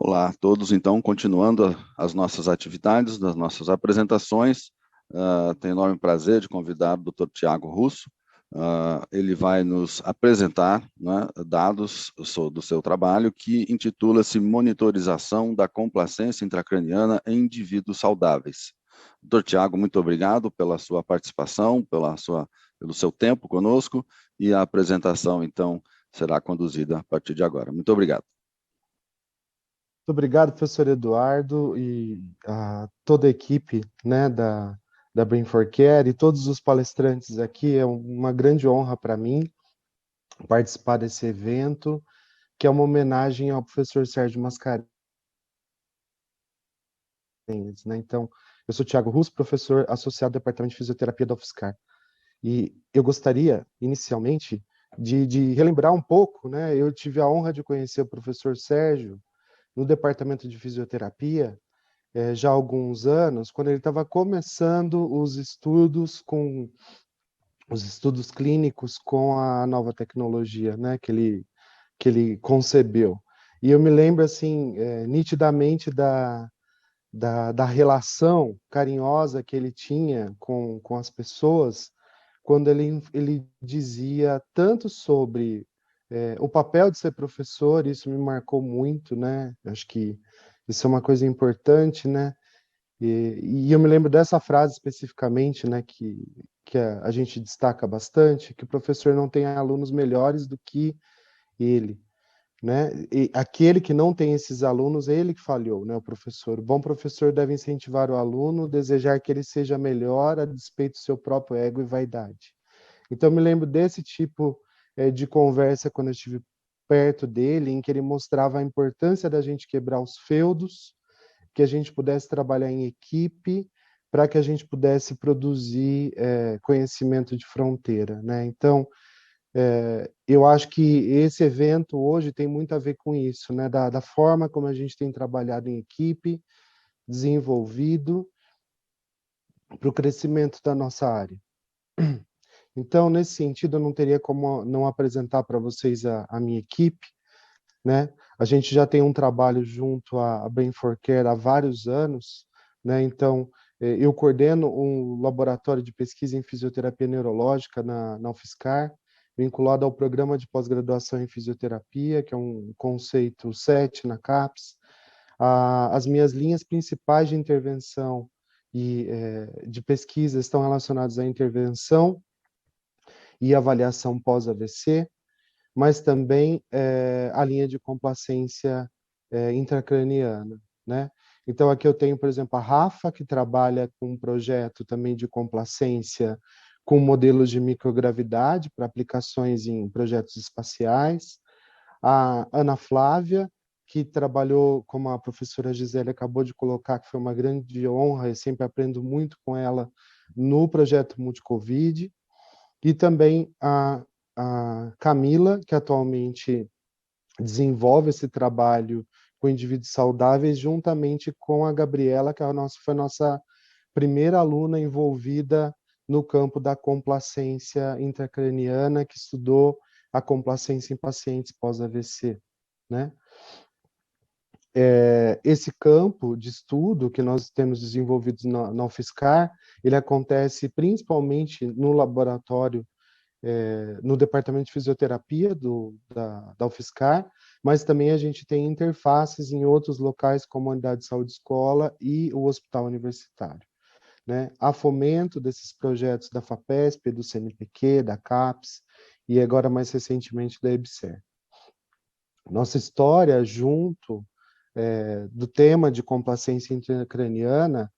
Olá a todos, então, continuando as nossas atividades, das nossas apresentações, tenho o enorme prazer de convidar o Dr. Tiago Russo. Ele vai nos apresentar, né, dados do seu trabalho, que intitula-se Monitorização da complacência intracraniana em indivíduos saudáveis. Dr. Tiago, muito obrigado pela sua participação, pelo seu tempo conosco, e a apresentação, então, será conduzida a partir de agora. Muito obrigado. Muito obrigado, professor Eduardo, e a toda a equipe, né, da Brain for Care e todos os palestrantes aqui. É uma grande honra para mim participar desse evento, que é uma homenagem ao professor Sérgio Mascarenhas, né? Então, eu sou Tiago Russo, professor associado do Departamento de Fisioterapia da UFSCar. E eu gostaria, inicialmente, de relembrar um pouco, né? Eu tive a honra de conhecer o professor Sérgio no Departamento de Fisioterapia, já há alguns anos, quando ele estava começando os estudos clínicos com a nova tecnologia, né, que ele concebeu. E eu me lembro assim nitidamente da relação carinhosa que ele tinha com as pessoas, quando ele dizia tanto sobre o papel de ser professor. Isso me marcou muito, né? Acho que isso é uma coisa importante, né? E eu me lembro dessa frase especificamente, né, que a gente destaca bastante, que o professor não tem alunos melhores do que ele, né? E aquele que não tem esses alunos, é ele que falhou, né, o professor. O bom professor deve incentivar o aluno, desejar que ele seja melhor a despeito do seu próprio ego e vaidade. Então, eu me lembro desse tipo de conversa quando eu estive perto dele, em que ele mostrava a importância da gente quebrar os feudos, que a gente pudesse trabalhar em equipe, para que a gente pudesse produzir conhecimento de fronteira, né? Então, eu acho que esse evento hoje tem muito a ver com isso, né? Da forma como a gente tem trabalhado em equipe, desenvolvido para o crescimento da nossa área. Então, nesse sentido, eu não teria como não apresentar para vocês a minha equipe, né? A gente já tem um trabalho junto à Brain for Care há vários anos, né? Então, eu coordeno um laboratório de pesquisa em fisioterapia neurológica na UFSCar, vinculado ao programa de pós-graduação em fisioterapia, que é um conceito 7 na CAPES. As minhas linhas principais de intervenção e de pesquisa estão relacionadas à intervenção e avaliação pós-AVC, mas também a linha de complacência intracraniana, né? Então, aqui eu tenho, por exemplo, a Rafa, que trabalha com um projeto também de complacência com modelos de microgravidade para aplicações em projetos espaciais. A Ana Flávia, que trabalhou, como a professora Gisele acabou de colocar, que foi uma grande honra, eu sempre aprendo muito com ela, no projeto Multicovid. E também a Camila, que atualmente desenvolve esse trabalho com indivíduos saudáveis, juntamente com a Gabriela, que foi a nossa primeira aluna envolvida no campo da complacência intracraniana, que estudou a complacência em pacientes pós-AVC, né? Esse campo de estudo que nós temos desenvolvido na UFSCar, ele acontece principalmente no laboratório, no departamento de fisioterapia da UFSCar, mas também a gente tem interfaces em outros locais, como a unidade de saúde escola e o hospital universitário, né? Há fomento desses projetos da FAPESP, do CNPq, da CAPES e agora mais recentemente da EBSER. Nossa história junto do tema de complacência intracraniana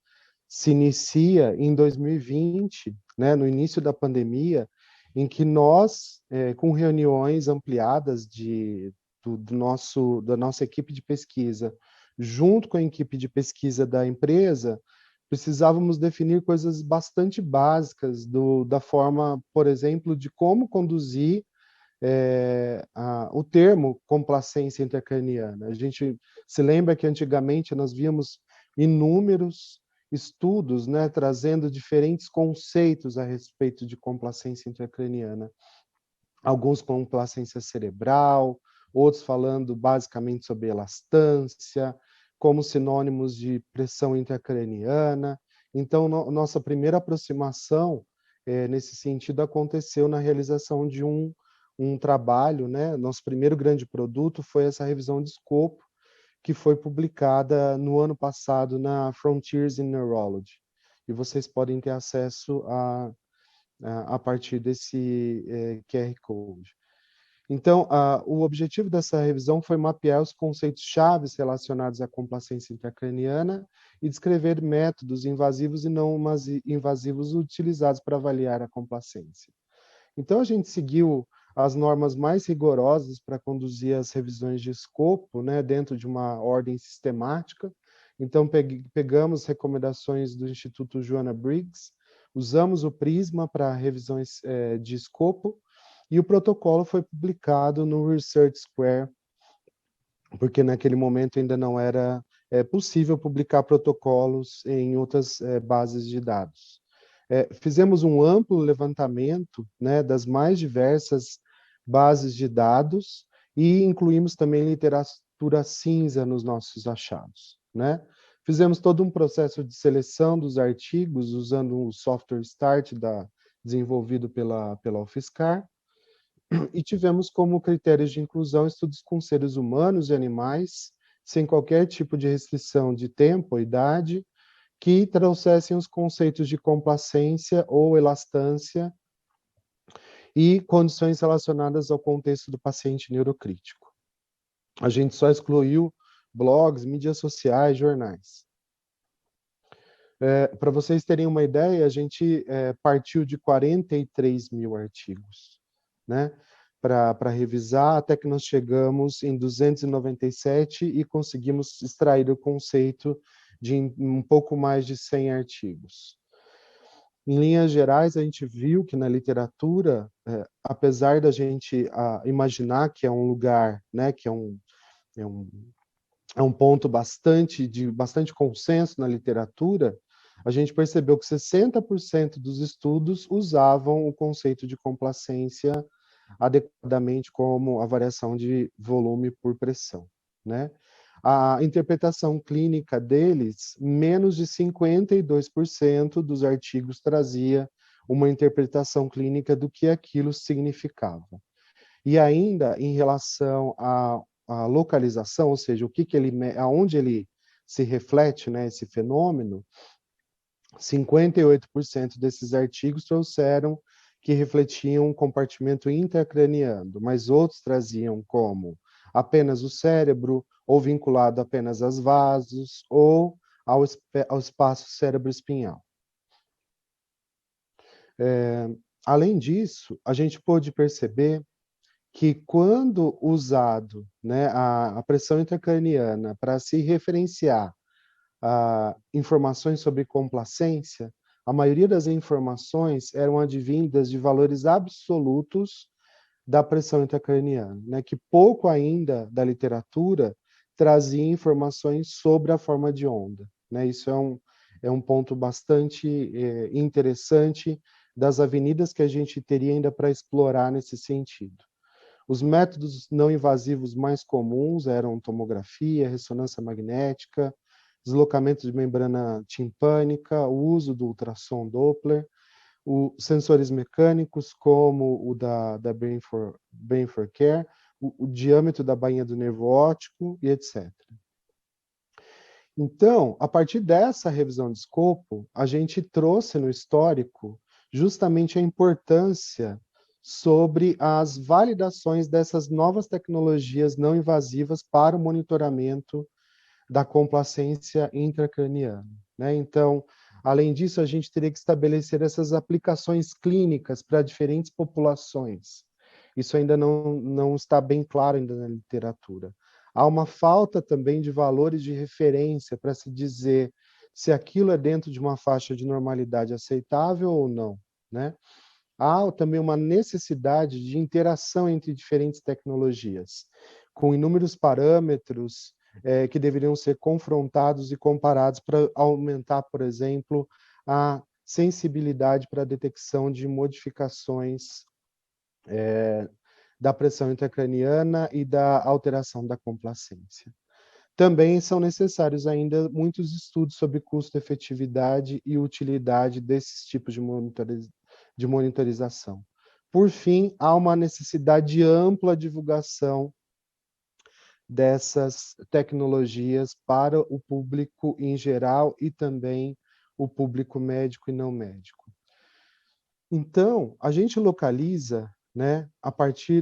se iguinicia em 2020, né, no início da pandemia, em que nós, com reuniões ampliadas da nossa equipe de pesquisa, junto com a equipe de pesquisa da empresa, precisávamos definir coisas bastante básicas da forma, por exemplo, de como conduzir o termo complacência intracraniana. A gente se lembra que antigamente nós víamos inúmeros estudos, né, trazendo diferentes conceitos a respeito de complacência intracraniana. Alguns complacência cerebral, outros falando basicamente sobre elastância, como sinônimos de pressão intracraniana. Então, nossa primeira aproximação nesse sentido aconteceu na realização de um trabalho, né? Nosso primeiro grande produto foi essa revisão de escopo, que foi publicada no ano passado na Frontiers in Neurology. E vocês podem ter acesso a partir desse QR Code. Então, o objetivo dessa revisão foi mapear os conceitos chaves relacionados à complacência intracraniana e descrever métodos invasivos e não invasivos utilizados para avaliar a complacência. Então, a gente seguiu as normas mais rigorosas para conduzir as revisões de escopo, né, dentro de uma ordem sistemática. Então, pegamos recomendações do Instituto Joanna Briggs, usamos o Prisma para revisões de escopo, e o protocolo foi publicado no Research Square, porque naquele momento ainda não era possível publicar protocolos em outras bases de dados. Fizemos um amplo levantamento, né, das mais diversas bases de dados e incluímos também literatura cinza nos nossos achados, né? Fizemos todo um processo de seleção dos artigos usando o software START desenvolvido pela UFSCar, e tivemos como critérios de inclusão estudos com seres humanos e animais, sem qualquer tipo de restrição de tempo ou idade, que trouxessem os conceitos de complacência ou elastância e condições relacionadas ao contexto do paciente neurocrítico. A gente só excluiu blogs, mídias sociais, jornais. Para vocês terem uma ideia, a gente partiu de 43 mil artigos, né, para revisar, até que nós chegamos em 297 e conseguimos extrair o conceito de um pouco mais de 100 artigos. Em linhas gerais, a gente viu que na literatura, apesar da gente imaginar que é um lugar, né, que é um ponto de bastante consenso na literatura, a gente percebeu que 60% dos estudos usavam o conceito de complacência adequadamente como a variação de volume por pressão, né? A interpretação clínica deles, menos de 52% dos artigos trazia uma interpretação clínica do que aquilo significava. E ainda em relação à localização, ou seja, aonde ele se reflete, né, esse fenômeno, 58% desses artigos trouxeram que refletiam um compartimento intracraniano, mas outros traziam como apenas o cérebro, ou vinculado apenas aos vasos, ou ao espaço cérebro-espinhal. Além disso, a gente pôde perceber que quando usado, né, a pressão intracraniana para se referenciar informações sobre complacência, a maioria das informações eram advindas de valores absolutos da pressão intracraniana, né, que pouco ainda da literatura trazia informações sobre a forma de onda, né? Isso é um ponto bastante interessante das avenidas que a gente teria ainda para explorar nesse sentido. Os métodos não invasivos mais comuns eram tomografia, ressonância magnética, deslocamento de membrana timpânica, o uso do ultrassom Doppler, sensores mecânicos como o da Brain for Care, o diâmetro da bainha do nervo óptico e etc. Então, a partir dessa revisão de escopo, a gente trouxe no histórico justamente a importância sobre as validações dessas novas tecnologias não invasivas para o monitoramento da complacência intracraniana, né? Então, além disso, a gente teria que estabelecer essas aplicações clínicas para diferentes populações. Isso ainda não está bem claro ainda na literatura. Há uma falta também de valores de referência para se dizer se aquilo é dentro de uma faixa de normalidade aceitável ou não, né? Há também uma necessidade de interação entre diferentes tecnologias, com inúmeros parâmetros que deveriam ser confrontados e comparados para aumentar, por exemplo, a sensibilidade para a detecção de modificações da pressão intracraniana e da alteração da complacência. Também são necessários ainda muitos estudos sobre custo-efetividade e utilidade desses tipos de monitorização. Por fim, há uma necessidade de ampla divulgação dessas tecnologias para o público em geral e também o público médico e não médico. Então, a gente localiza, né, a partir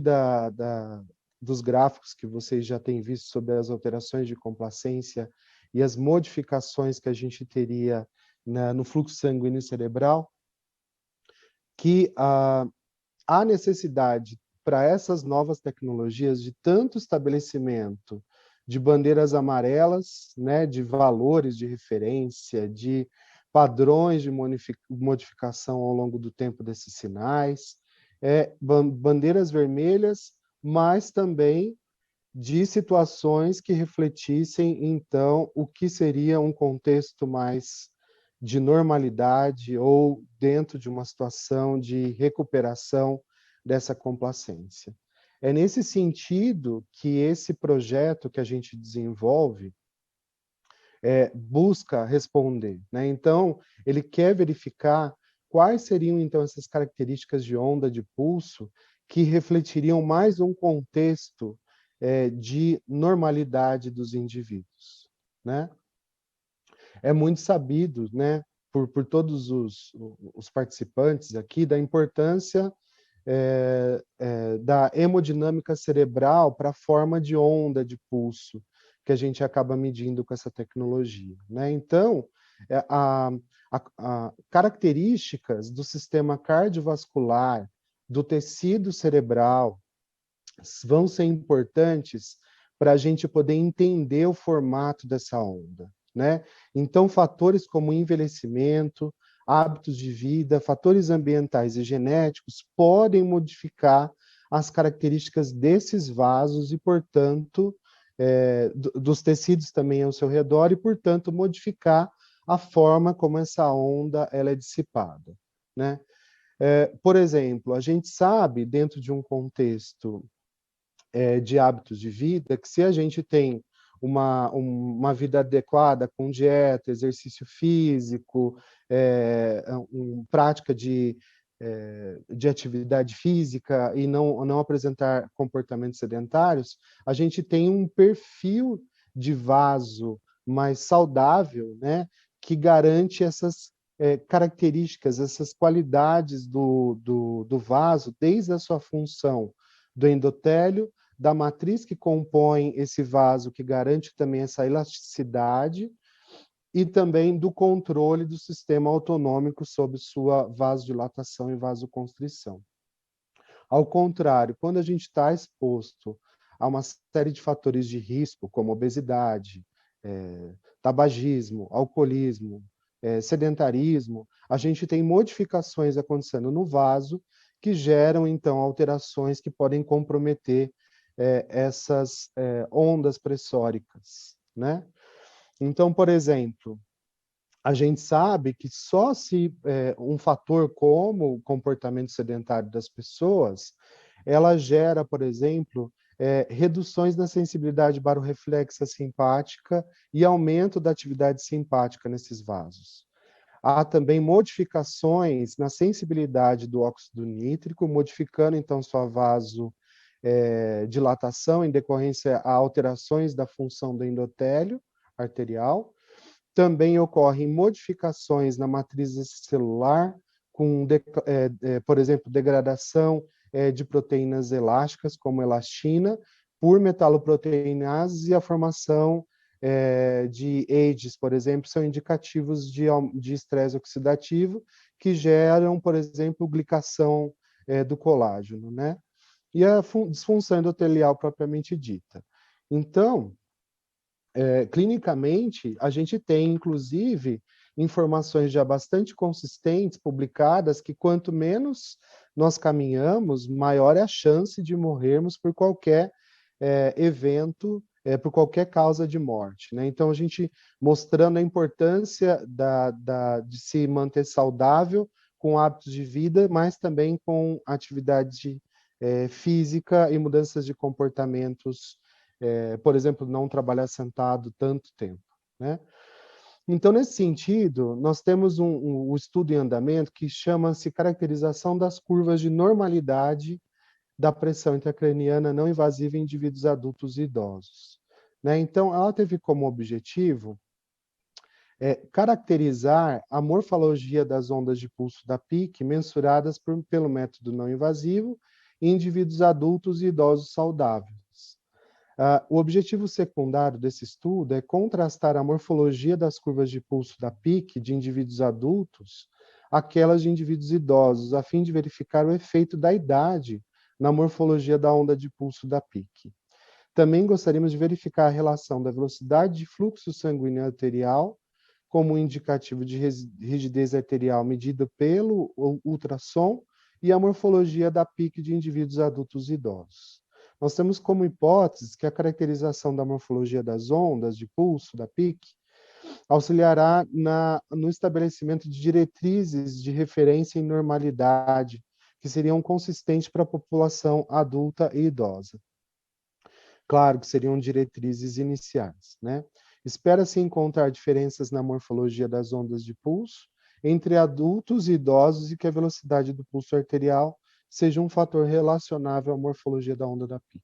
dos gráficos que vocês já têm visto sobre as alterações de complacência e as modificações que a gente teria no fluxo sanguíneo cerebral, que há necessidade para essas novas tecnologias de tanto estabelecimento de bandeiras amarelas, né, de valores de referência, de padrões de modificação ao longo do tempo desses sinais, bandeiras vermelhas, mas também de situações que refletissem, então, o que seria um contexto mais de normalidade ou dentro de uma situação de recuperação dessa complacência. É nesse sentido que esse projeto que a gente desenvolve busca responder, né? Então, ele quer verificar quais seriam, então, essas características de onda de pulso que refletiriam mais um contexto de normalidade dos indivíduos, né? É muito sabido, né, por todos os participantes aqui, da importância da hemodinâmica cerebral para a forma de onda de pulso que a gente acaba medindo com essa tecnologia, né? Então, características do sistema cardiovascular, do tecido cerebral, vão ser importantes para a gente poder entender o formato dessa onda, né? Então, fatores como envelhecimento, hábitos de vida, fatores ambientais e genéticos podem modificar as características desses vasos e, portanto, dos tecidos também ao seu redor e, portanto, modificar a forma como essa onda ela é dissipada, né? Por exemplo, a gente sabe, dentro de um contexto de hábitos de vida, que se a gente tem uma vida adequada com dieta, exercício físico, prática de atividade física e não apresentar comportamentos sedentários, a gente tem um perfil de vaso mais saudável, né, que garante essas características, essas qualidades do vaso, desde a sua função do endotélio, da matriz que compõe esse vaso, que garante também essa elasticidade, e também do controle do sistema autonômico sobre sua vasodilatação e vasoconstrição. Ao contrário, quando a gente está exposto a uma série de fatores de risco, como obesidade, tabagismo, alcoolismo, sedentarismo, a gente tem modificações acontecendo no vaso que geram, então, alterações que podem comprometer essas ondas pressóricas, né? Então, por exemplo, a gente sabe que só se um fator como o comportamento sedentário das pessoas, ela gera, por exemplo, reduções na sensibilidade barorreflexa simpática e aumento da atividade simpática nesses vasos. Há também modificações na sensibilidade do óxido nítrico, modificando, então, sua vasodilatação em decorrência a alterações da função do endotélio arterial. Também ocorrem modificações na matriz celular, com, por exemplo, degradação de proteínas elásticas, como elastina, por metaloproteinases, e a formação de AGEs, por exemplo, são indicativos de estresse oxidativo, que geram, por exemplo, glicação do colágeno, né? E a disfunção endotelial propriamente dita. Então, clinicamente, a gente tem, inclusive, informações já bastante consistentes, publicadas, que quanto menos nós caminhamos, maior é a chance de morrermos por qualquer evento, por qualquer causa de morte, né? Então, a gente mostrando a importância de se manter saudável, com hábitos de vida, mas também com atividade física e mudanças de comportamentos, por exemplo, não trabalhar sentado tanto tempo, né? Então, nesse sentido, nós temos um estudo em andamento que chama-se caracterização das curvas de normalidade da pressão intracraniana não invasiva em indivíduos adultos e idosos, né? Então, ela teve como objetivo caracterizar a morfologia das ondas de pulso da PIC mensuradas pelo método não invasivo em indivíduos adultos e idosos saudáveis. O objetivo secundário desse estudo é contrastar a morfologia das curvas de pulso da PIC de indivíduos adultos àquelas de indivíduos idosos, a fim de verificar o efeito da idade na morfologia da onda de pulso da PIC. Também gostaríamos de verificar a relação da velocidade de fluxo sanguíneo arterial como indicativo de rigidez arterial medida pelo ultrassom e a morfologia da PIC de indivíduos adultos e idosos. Nós temos como hipótese que a caracterização da morfologia das ondas de pulso da PIC auxiliará no estabelecimento de diretrizes de referência em normalidade, que seriam consistentes para a população adulta e idosa. Claro que seriam diretrizes iniciais, né? Espera-se encontrar diferenças na morfologia das ondas de pulso entre adultos e idosos e que a velocidade do pulso arterial seja um fator relacionável à morfologia da onda da PIC.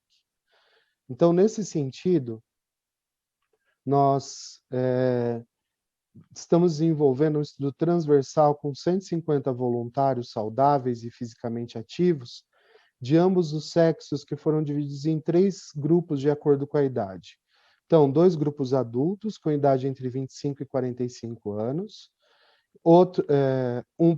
Então, nesse sentido, nós estamos desenvolvendo um estudo transversal com 150 voluntários saudáveis e fisicamente ativos de ambos os sexos, que foram divididos em 3 grupos de acordo com a idade. Então, 2 grupos adultos com idade entre 25 e 45 anos,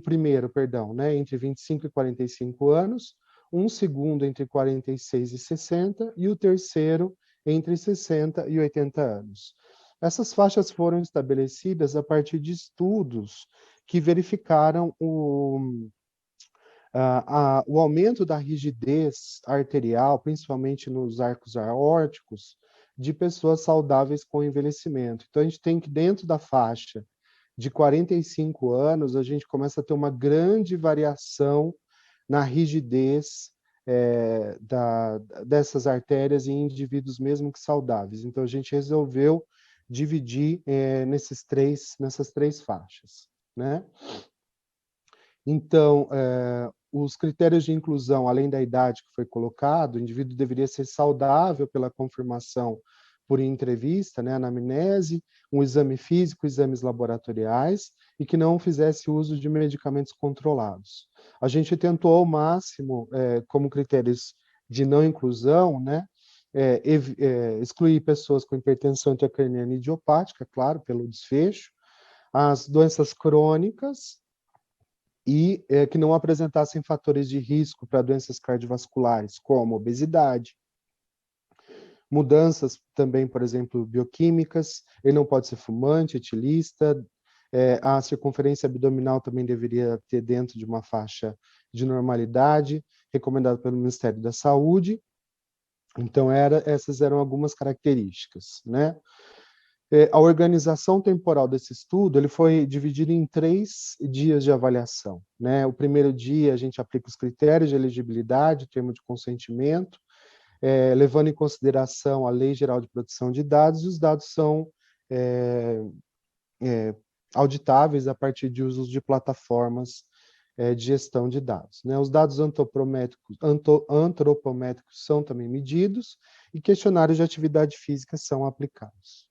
primeiro, né, entre 25 e 45 anos, um segundo entre 46 e 60 e o terceiro entre 60 e 80 anos. Essas faixas foram estabelecidas a partir de estudos que verificaram o aumento da rigidez arterial, principalmente nos arcos aórticos, de pessoas saudáveis com envelhecimento. Então, a gente tem que, dentro da faixa de 45 anos, a gente começa a ter uma grande variação na rigidez dessas artérias em indivíduos mesmo que saudáveis. Então, a gente resolveu dividir nessas 3 faixas, né? Então, os critérios de inclusão, além da idade que foi colocado, o indivíduo deveria ser saudável pela confirmação por entrevista, né, anamnese, um exame físico, exames laboratoriais, e que não fizesse uso de medicamentos controlados. A gente tentou ao máximo, como critérios de não inclusão, né, excluir pessoas com hipertensão intracraniana idiopática, claro, pelo desfecho, as doenças crônicas, e que não apresentassem fatores de risco para doenças cardiovasculares, como obesidade, mudanças também, por exemplo, bioquímicas, ele não pode ser fumante, etilista, a circunferência abdominal também deveria ter dentro de uma faixa de normalidade, recomendado pelo Ministério da Saúde. Então, essas eram algumas características, né? A organização temporal desse estudo ele foi dividido em 3 dias de avaliação, né? O primeiro dia a gente aplica os critérios de elegibilidade, termo de consentimento, levando em consideração a Lei Geral de Proteção de Dados, e os dados são auditáveis a partir de usos de plataformas de gestão de dados, né? Os dados antropométricos são também medidos e questionários de atividade física são aplicados.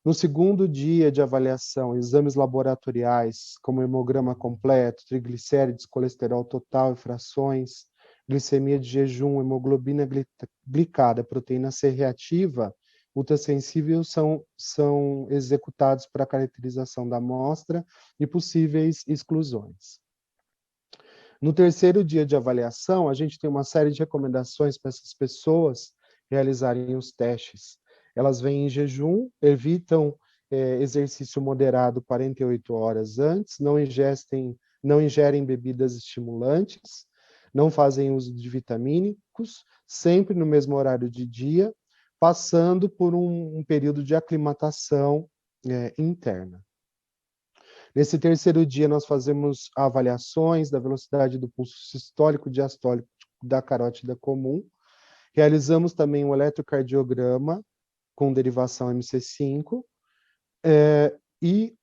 No segundo dia de avaliação, exames laboratoriais, como hemograma completo, triglicérides, colesterol total e frações, glicemia de jejum, hemoglobina glicada, proteína C reativa, ultrassensível, são executados para a caracterização da amostra e possíveis exclusões. No terceiro dia de avaliação, a gente tem uma série de recomendações para essas pessoas realizarem os testes. Elas vêm em jejum, evitam exercício moderado 48 horas antes, não ingerem bebidas estimulantes, não fazem uso de vitamínicos, sempre no mesmo horário de dia, passando por um período de aclimatação interna. Nesse terceiro dia, nós fazemos avaliações da velocidade do pulso sistólico, diastólico da carótida comum. Realizamos também um eletrocardiograma com derivação MC5, e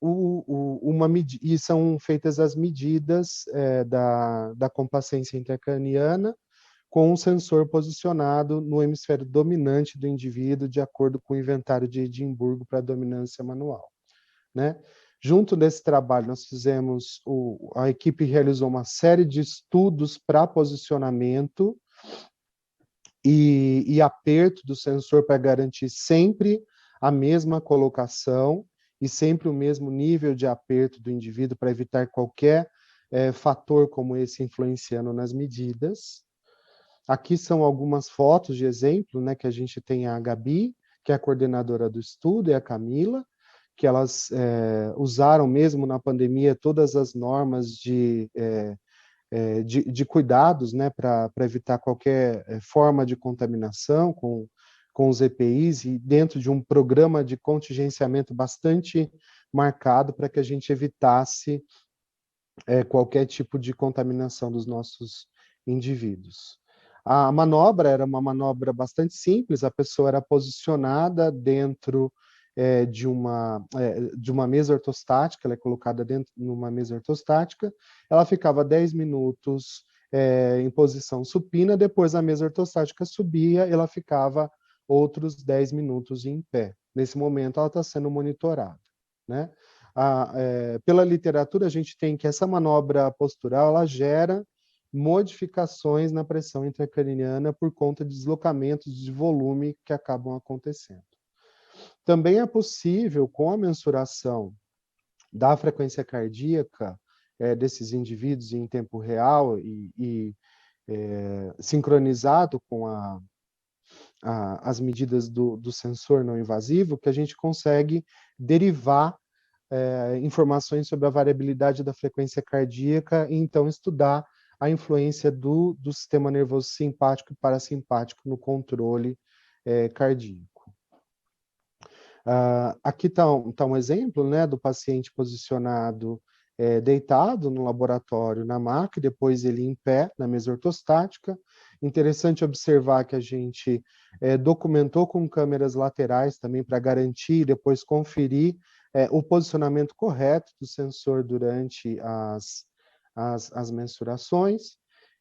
são feitas as medidas da complacência intracraniana com um sensor posicionado no hemisfério dominante do indivíduo, de acordo com o inventário de Edimburgo para a dominância manual, né? Junto desse trabalho, nós fizemos, a equipe realizou uma série de estudos para posicionamento e aperto do sensor para garantir sempre a mesma colocação e sempre o mesmo nível de aperto do indivíduo para evitar qualquer fator como esse influenciando nas medidas. Aqui são algumas fotos de exemplo, né, que a gente tem a Gabi, que é a coordenadora do estudo, e a Camila, que elas usaram mesmo na pandemia todas as normas de cuidados, né, para evitar qualquer forma de contaminação com os EPIs, e dentro de um programa de contingenciamento bastante marcado para que a gente evitasse qualquer tipo de contaminação dos nossos indivíduos. A manobra era uma manobra bastante simples, a pessoa era posicionada dentro de uma mesa ortostática, ela é colocada dentro de uma mesa ortostática, ela ficava 10 minutos em posição supina, depois a mesa ortostática subia, ela ficava outros 10 minutos em pé. Nesse momento, ela está sendo monitorada, né? Pela literatura, a gente tem que essa manobra postural, ela gera modificações na pressão intracraniana por conta de deslocamentos de volume que acabam acontecendo. Também é possível, com a mensuração da frequência cardíaca desses indivíduos em tempo real e sincronizado com as medidas do sensor não invasivo, que a gente consegue derivar informações sobre a variabilidade da frequência cardíaca e então estudar a influência do sistema nervoso simpático e parasimpático no controle cardíaco. Aqui está um exemplo, né, do paciente posicionado deitado no laboratório na maca, depois ele em pé na mesa ortostática. Interessante observar que a gente documentou com câmeras laterais também para garantir e depois conferir o posicionamento correto do sensor durante as mensurações.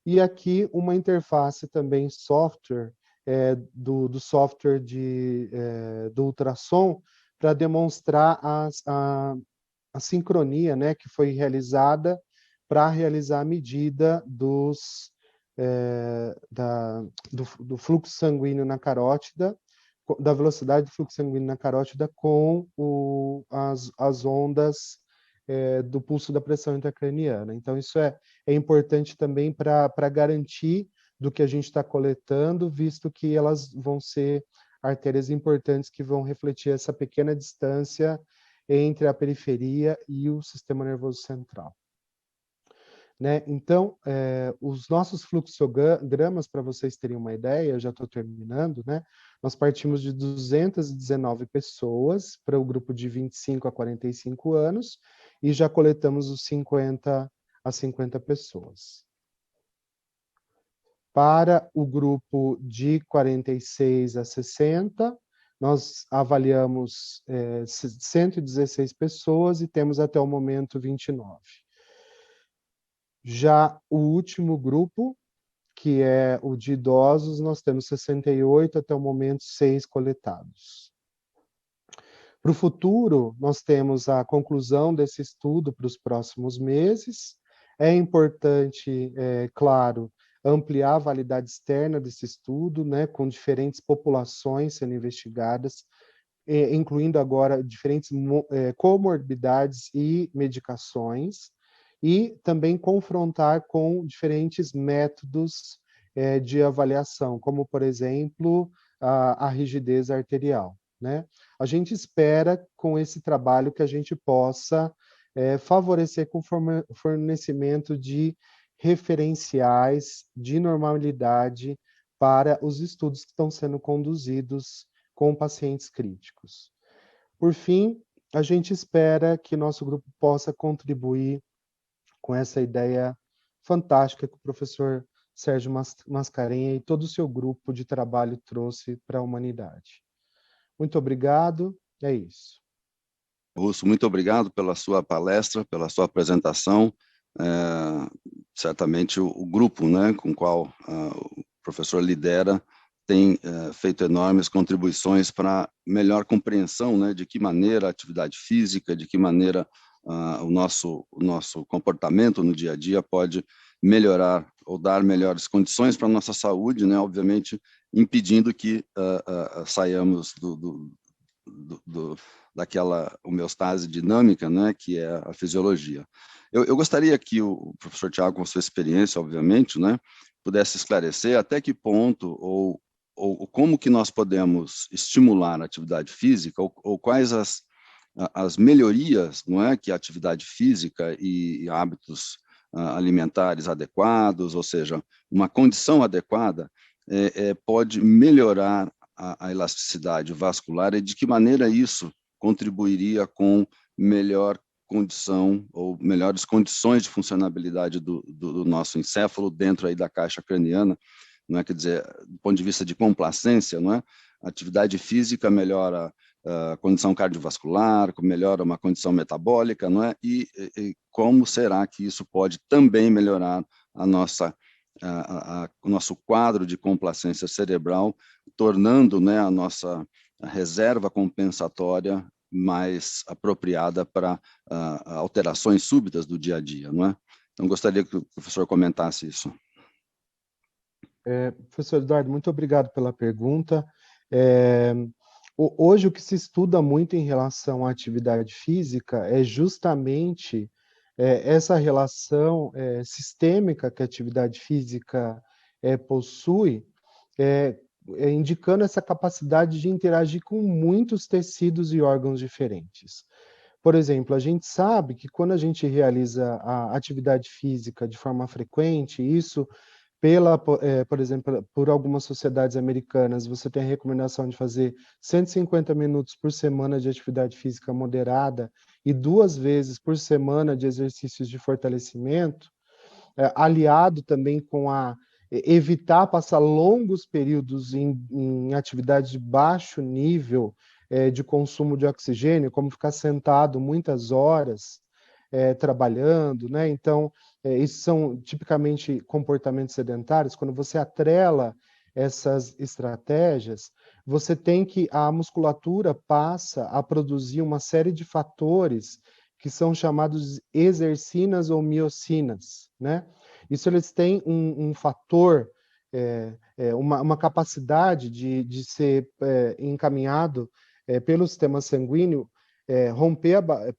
E aqui uma interface também software, do software do ultrassom, para demonstrar a sincronia, né, que foi realizada para realizar a medida do fluxo sanguíneo na carótida, da velocidade do fluxo sanguíneo na carótida com as ondas do pulso da pressão intracraniana. Então, isso é importante também para garantir do que a gente está coletando, visto que elas vão ser artérias importantes que vão refletir essa pequena distância entre a periferia e o sistema nervoso central. Né? Então, os nossos fluxogramas, para vocês terem uma ideia, eu já estou terminando, né? Nós partimos de 219 pessoas para o grupo de 25 a 45 anos e já coletamos os 50 a 50 pessoas. Para o grupo de 46 a 60, nós avaliamos 116 pessoas e temos até o momento 29. Já o último grupo, que é o de idosos, nós temos 68, até o momento 6 coletados. Para o futuro, nós temos a conclusão desse estudo para os próximos meses. É importante, claro, ampliar a validade externa desse estudo, né, com diferentes populações sendo investigadas, incluindo agora diferentes comorbidades e medicações, e também confrontar com diferentes métodos de avaliação, como, por exemplo, a rigidez arterial, né? A gente espera, com esse trabalho, que a gente possa favorecer com o fornecimento de referenciais de normalidade para os estudos que estão sendo conduzidos com pacientes críticos. Por fim, a gente espera que nosso grupo possa contribuir com essa ideia fantástica que o professor Sérgio Mascarenhas e todo o seu grupo de trabalho trouxe para a humanidade. Muito obrigado, é isso. Russo, muito obrigado pela sua palestra, pela sua apresentação. Certamente o grupo, né, com o qual o professor lidera tem feito enormes contribuições para melhor compreensão, né, de que maneira a atividade física, de que maneira o nosso comportamento no dia a dia pode melhorar ou dar melhores condições para a nossa saúde, né, obviamente impedindo que saiamos daquela homeostase dinâmica, né, que é a fisiologia. Eu gostaria que o professor Tiago, com sua experiência, obviamente, né, pudesse esclarecer até que ponto ou como que nós podemos estimular a atividade física ou quais as melhorias, não é, que a atividade física e hábitos alimentares adequados, ou seja, uma condição adequada, pode melhorar a elasticidade vascular e de que maneira isso contribuiria com melhor condição ou melhores condições de funcionabilidade do nosso encéfalo dentro aí da caixa craniana, não é? Quer dizer, do ponto de vista de complacência, não é? A atividade física melhora a condição cardiovascular, melhora uma condição metabólica, não é? E como será que isso pode também melhorar a nossa o nosso quadro de complacência cerebral, tornando, né, a nossa reserva compensatória mais apropriada para alterações súbitas do dia a dia, não é? Então, gostaria que o professor comentasse isso. Professor Eduardo, muito obrigado pela pergunta. Hoje, o que se estuda muito em relação à atividade física é justamente essa relação sistêmica que a atividade física possui, indicando essa capacidade de interagir com muitos tecidos e órgãos diferentes. Por exemplo, a gente sabe que quando a gente realiza a atividade física de forma frequente, isso por exemplo, por algumas sociedades americanas, você tem a recomendação de fazer 150 minutos por semana de atividade física moderada e 2 vezes por semana de exercícios de fortalecimento, aliado também com evitar passar longos períodos em atividade de baixo nível de consumo de oxigênio, como ficar sentado muitas horas, trabalhando, né? Então, isso são tipicamente comportamentos sedentários. Quando você atrela essas estratégias, você tem que a musculatura passa a produzir uma série de fatores que são chamados exercinas ou miocinas, né? Isso eles têm um fator, uma capacidade de ser encaminhado pelo sistema sanguíneo,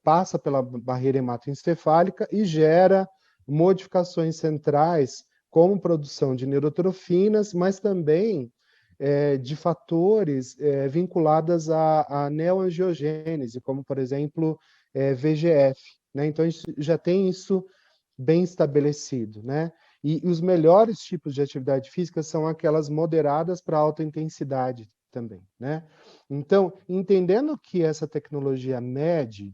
passa pela barreira hematoencefálica e gera modificações centrais, como produção de neurotrofinas, mas também de fatores vinculados à neoangiogênese, como, por exemplo, VGF. Né? Então, já tem isso bem estabelecido, né? E os melhores tipos de atividade física são aquelas moderadas para alta intensidade também, né? Então, entendendo que essa tecnologia mede,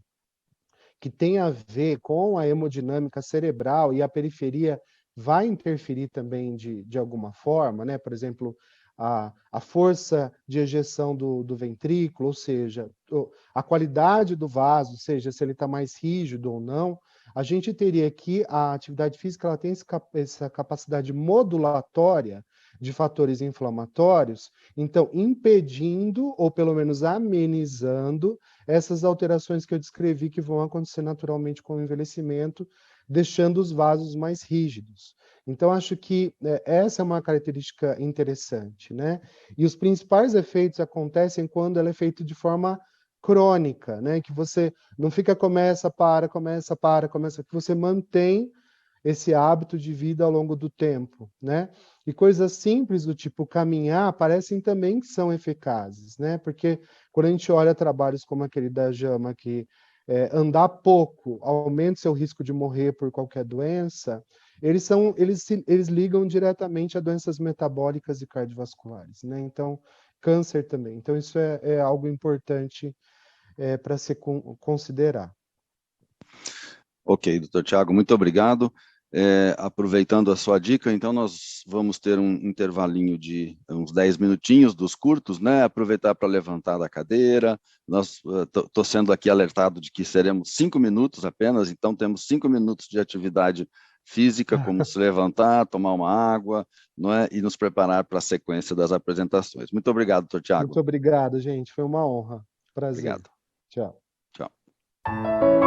que tem a ver com a hemodinâmica cerebral e a periferia vai interferir também de alguma forma, né? Por exemplo, a força de ejeção do ventrículo, ou seja, a qualidade do vaso, seja se ele está mais rígido ou não, a gente teria que a atividade física ela tem essa capacidade modulatória de fatores inflamatórios, então impedindo ou pelo menos amenizando essas alterações que eu descrevi que vão acontecer naturalmente com o envelhecimento, deixando os vasos mais rígidos. Então, acho que essa é uma característica interessante, né? E os principais efeitos acontecem quando ela é feita de forma crônica, né? Que você não fica começa, que você mantém esse hábito de vida ao longo do tempo, né? E coisas simples do tipo caminhar parecem também que são eficazes, né? Porque quando a gente olha trabalhos como aquele da Jama, que andar pouco aumenta seu risco de morrer por qualquer doença, eles ligam diretamente a doenças metabólicas e cardiovasculares, né? Então, câncer também. Então, isso é algo importante para se considerar. Ok, doutor Tiago, muito obrigado. Aproveitando a sua dica, então nós vamos ter um intervalinho de uns 10 minutinhos dos curtos, né? Aproveitar para levantar da cadeira. Estou sendo aqui alertado de que seremos 5 minutos apenas, então temos 5 minutos de atividade física, como se levantar, tomar uma água, não é? E nos preparar para a sequência das apresentações. Muito obrigado, doutor Tiago. Muito obrigado, gente. Foi uma honra. Prazer. Obrigado. Tchau. Tchau.